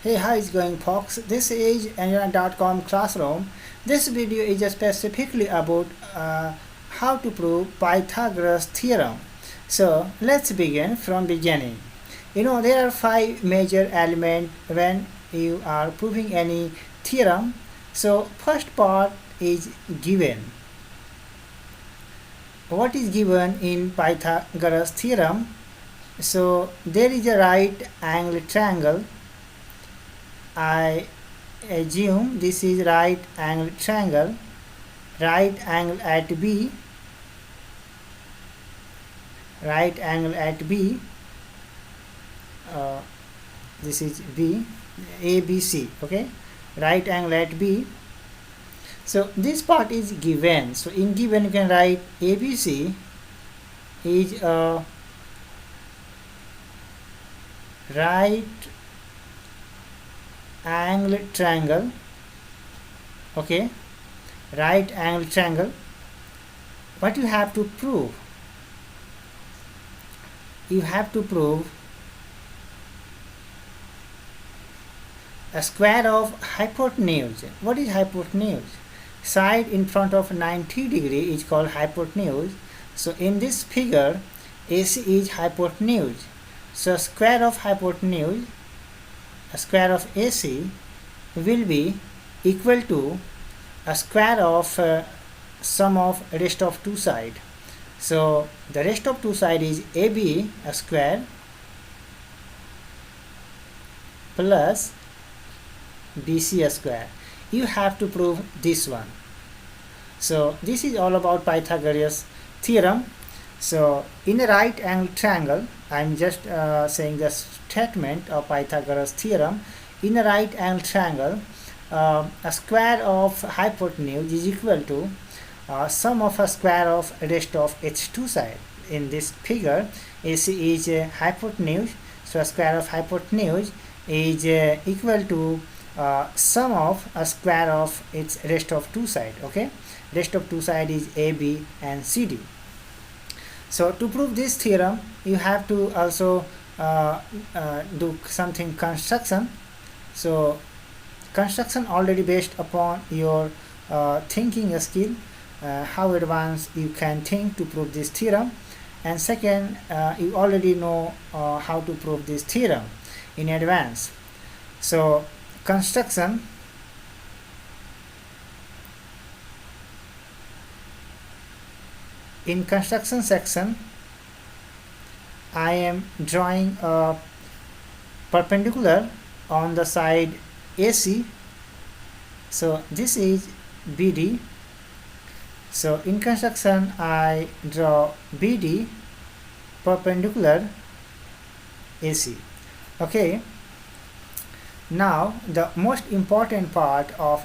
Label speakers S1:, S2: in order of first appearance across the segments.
S1: Hey, how is going, folks? This is Anjana.com classroom. This video is specifically about how to prove Pythagoras theorem. So let's begin from beginning. There are five major elements when you are proving any theorem. So first part is given. What is given in Pythagoras theorem? So there is a right angle triangle. I assume this is right angle triangle. Right angle at B. Right angle at B. This is B. ABC. Okay. Right angle at B. So this part is given. So in given you can write ABC is a right angle triangle. Okay, right angle triangle. What you have to prove? You have to prove a square of hypotenuse. What is hypotenuse? Side in front of 90 degree is called hypotenuse. So in this figure AC is hypotenuse. So square of hypotenuse, a square of AC will be equal to a square of sum of rest of two side. So the rest of two side is AB a square plus BC a square. You have to prove this one. So this is all about Pythagoras theorem. So in a right angle triangle, I'm just saying the statement of Pythagoras theorem. In a right angle triangle, a square of hypotenuse is equal to sum of a square of rest of its two sides. In this figure, AC is hypotenuse, so a square of hypotenuse is equal to sum of a square of its rest of two sides. Okay, rest of two sides is AB and CD. So to prove this theorem, you have to also do something construction. So construction already based upon your thinking skill, how advanced you can think to prove this theorem. And second, you already know how to prove this theorem in advance. So construction. In construction section, I am drawing a perpendicular on the side AC. So this is BD. So in construction, I draw BD perpendicular AC. Okay. Now the most important part of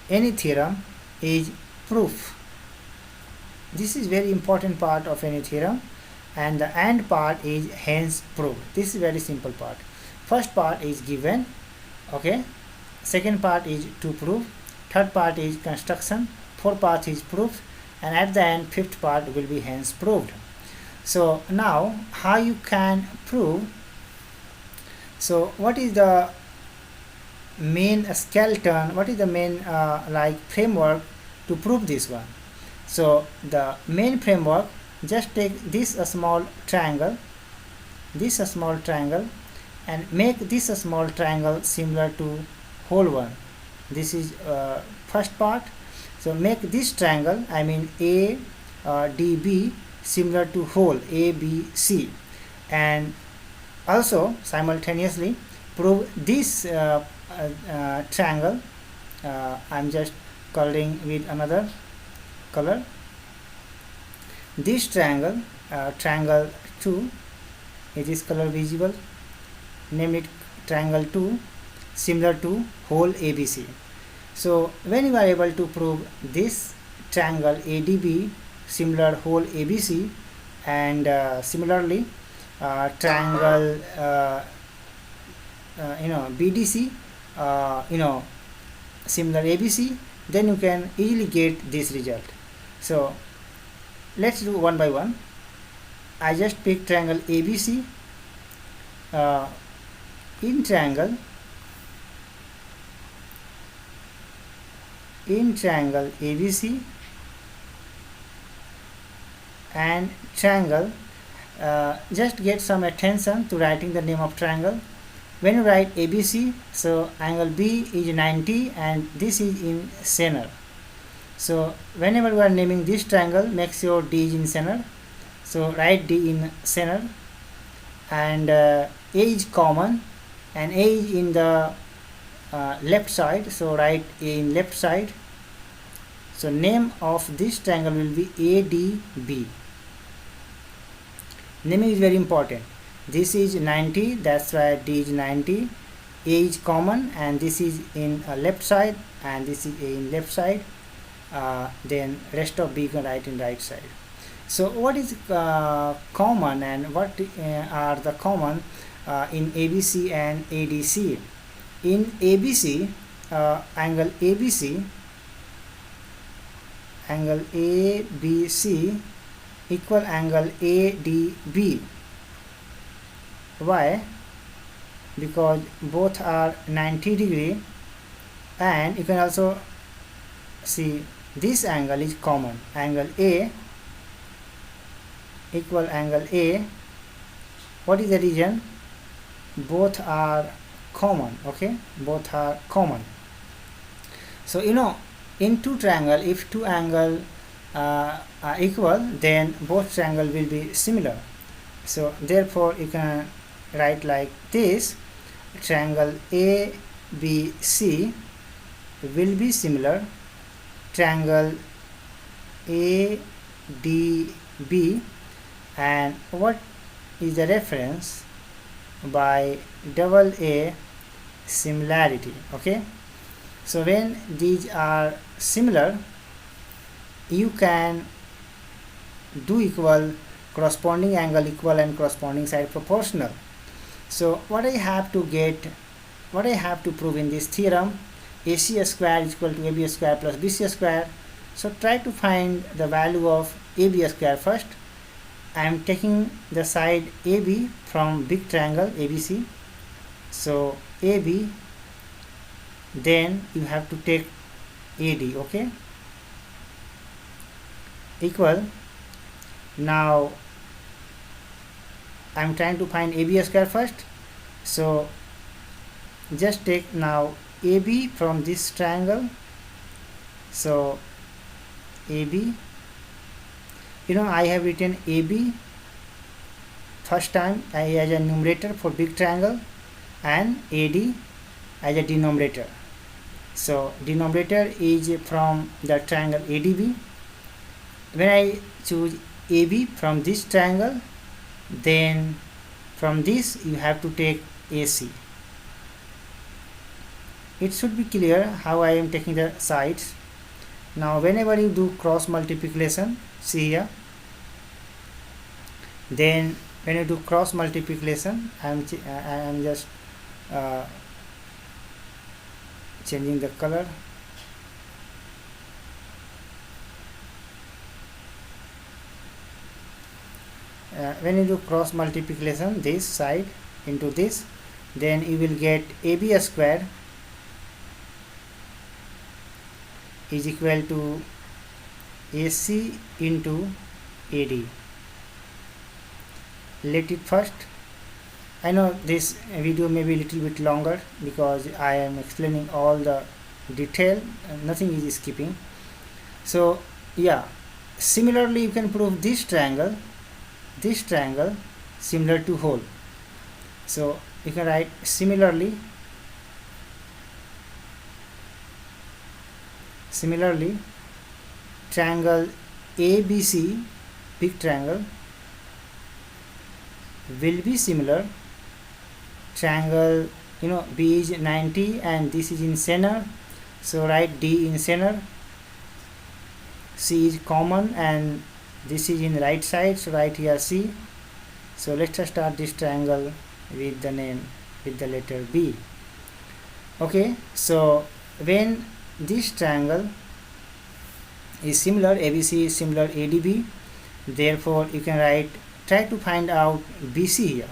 S1: any theorem is proof. This is very important part of any theorem, and the end part is hence proved. This is very simple part. First part is given. Okay. Second part is to prove. Third part is construction. Fourth part is proof, and at the end fifth part will be hence proved. So now how you can prove? So what is the main skeleton? What is the main framework to prove this one? So the main framework, just take this a small triangle, this a small triangle, and make this a small triangle similar to whole one. This is first part. So make this triangle, I mean ADB, similar to whole ABC, and also simultaneously prove this triangle. I'm just coloring with another color. This triangle, triangle 2, is this color visible? Name it triangle 2, similar to whole ABC. So when you are able to prove this triangle ADB similar whole ABC, and similarly triangle BDC similar ABC, then you can easily get this result. So let's do one by one. I just pick triangle ABC. In triangle in triangle ABC and triangle, just get some attention to writing the name of triangle. When you write ABC, so angle B is 90 and this is in center. So whenever you are naming this triangle, make sure D is in center. So write D in center, and A is common and A is in the left side, so write A in left side. So name of this triangle will be ADB. Naming is very important. This is 90, that's why D is 90. A is common and this is in left side and this is A in left side. Then rest of B you can write in right side. So what is common and what are the common in ABC and ADC? In ABC, angle ABC equal angle ADB. Why? Because both are 90 degree, and you can also see this angle is common. Angle A equal angle A. What is the reason? Both are common. Okay, both are common. So in two triangle, if two angle are equal, then both triangle will be similar. So therefore you can write like this: triangle ABC will be similar triangle ADB. And what is the reference? By double A similarity. Okay, so when these are similar, you can do equal, corresponding angle equal and corresponding side proportional. So what I have to prove in this theorem: AC square is equal to AB square plus BC square. So try to find the value of AB square first. I am taking the side AB from big triangle ABC. So AB, then you have to take AD. Okay, equal. Now I am trying to find AB square first. So just take now AB from this triangle. So AB, I have written AB first time as a numerator for big triangle and AD as a denominator. So denominator is from the triangle ADB. When I choose AB from this triangle, then from this you have to take AC. It should be clear how I am taking the sides. Now whenever you do cross multiplication, see here, then when you do cross multiplication, I am just changing the color. When you do cross multiplication, this side into this, then you will get AB square is equal to AC into AD. Let it first. I know this video may be a little bit longer because I am explaining all the detail and nothing is skipping. So yeah, similarly you can prove this triangle similar to whole. So you can write similarly triangle ABC, big triangle, will be similar triangle, B is 90 and this is in center, so write D in center. C is common and this is in right side, so write here C. So let's start this triangle with the name, with the letter B. Okay, so when this triangle is similar, ABC is similar ADB, therefore you can write, try to find out BC here.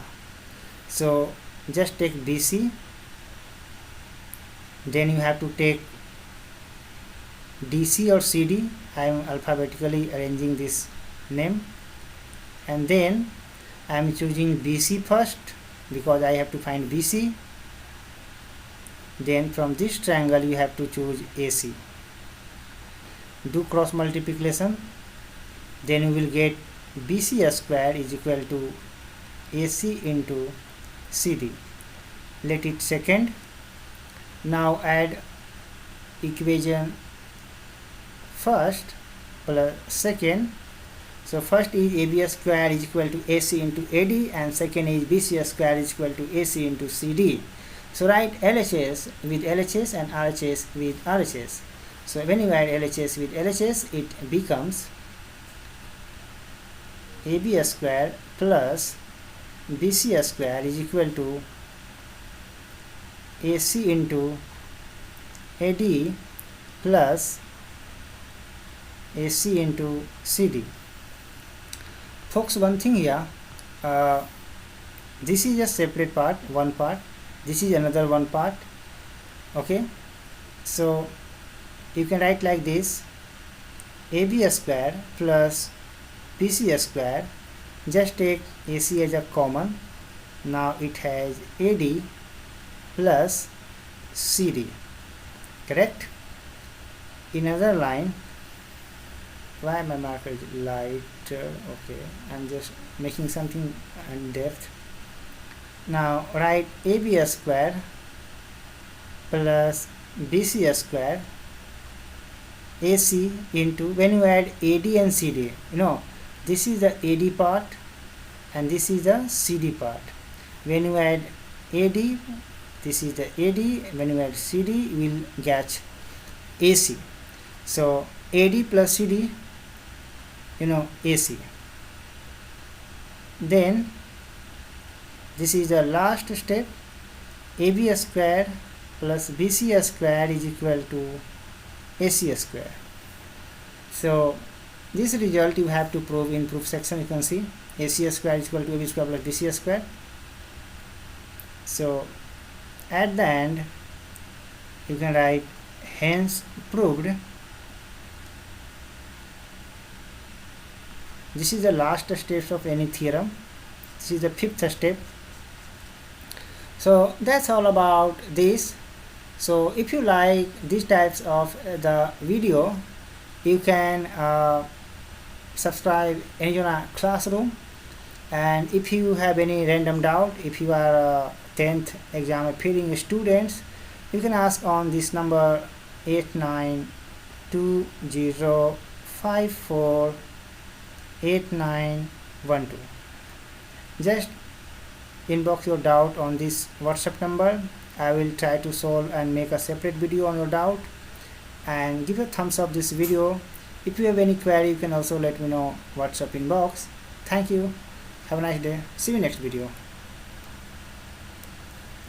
S1: So just take BC, then you have to take DC or CD. I am alphabetically arranging this name, and then I am choosing BC first because I have to find BC. Then from this triangle you have to choose AC. Do cross multiplication, then you will get BC square is equal to AC into CD. Let it second. Now add equation first plus second. So first is AB square is equal to AC into AD, and second is BC square is equal to AC into CD. So write LHS with LHS and RHS with RHS. So when you add LHS with LHS, it becomes AB square plus BC square is equal to AC into AD plus AC into CD. Folks, one thing here, this is a separate part, one part, this is another one part. Okay, so you can write like this: AB square plus BC square. Just take AC as a common. Now it has AD plus CD, correct? In another line, why my marker is lighter? Okay, I'm just making something in depth. Now write AB square plus BC square AC into, when you add AD and CD, this is the AD part and this is the CD part. When you add AD, this is the AD, when you add CD, you will get AC. So AD plus CD, AC. Then this is the last step: AB square plus BC square is equal to AC square. So this result you have to prove in proof section. You can see AC square is equal to AB square plus BC square. So at the end you can write hence proved. This is the last step of any theorem. This is the fifth step. So that's all about this. So if you like these types of the video, you can subscribe Enjona Classroom. And if you have any random doubt, if you are a 10th exam appearing students, you can ask on this number 8920548912. Just inbox your doubt on this WhatsApp number. I will try to solve and make a separate video on your doubt, and give a thumbs up this video. If you have any query, you can also let me know WhatsApp inbox. Thank you. Have a nice day. See you next video.